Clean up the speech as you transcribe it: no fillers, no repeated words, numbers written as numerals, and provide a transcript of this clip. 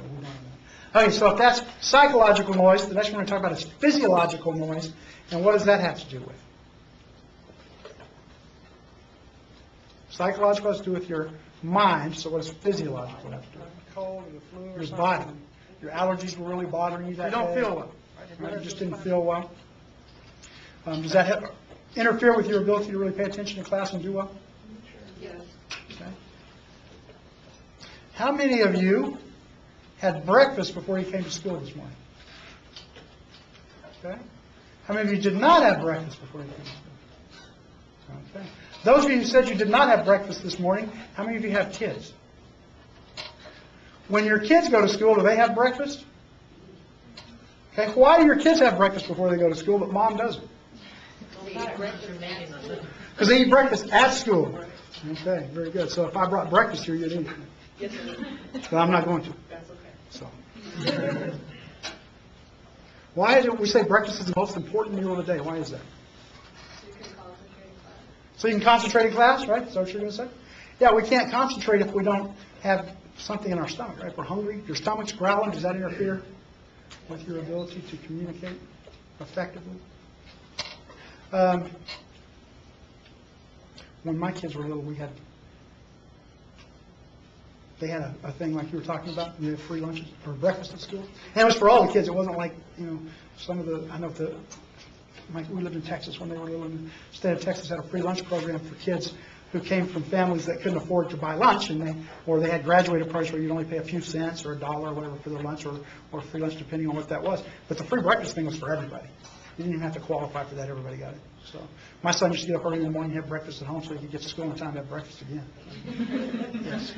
we don't have that. Okay, so if that's psychological noise, the next one we're going to talk about is physiological noise. And what does that have to do with? Psychological has to do with your mind, so what does physiological have to do with? Cold or the flu or Your something. body. Your allergies were really bothering you that You don't day. feel well. Right, you just didn't feel well. Does that interfere with your ability to really pay attention in class and do well? Yes. Okay. How many of you had breakfast before you came to school this morning? Okay. How many of you did not have breakfast before you came to school? Okay. Those of you who said you did not have breakfast this morning, how many of you have kids? When your kids go to school, do they have breakfast? Okay. Why do your kids have breakfast before they go to school, but mom doesn't? Because they eat breakfast at school. Okay, very good. So if I brought breakfast here, you'd eat it. Yes, sir. But I'm not going to. That's okay. So. Why is it we say breakfast is the most important meal of the day? Why is that? You can concentrate in class. So you can concentrate in class, right? Is that what you're going to say? Yeah, we can't concentrate if we don't have something in our stomach, right? If we're hungry, your stomach's growling, does that interfere with your ability to communicate effectively? When my kids were little, they had a thing like you were talking about, and they had free lunches or breakfast at school. And it was for all the kids. It wasn't like, some of the, I know we lived in Texas when they were little, and the state of Texas had a free lunch program for kids who came from families that couldn't afford to buy lunch, or they had graduated parties where you'd only pay a few cents or $1 or whatever for their lunch, or free lunch depending on what that was. But the free breakfast thing was for everybody. You didn't even have to qualify for that. Everybody got it. So my son used to get up early in the morning and have breakfast at home so he could get to school in time to have breakfast again. Yes.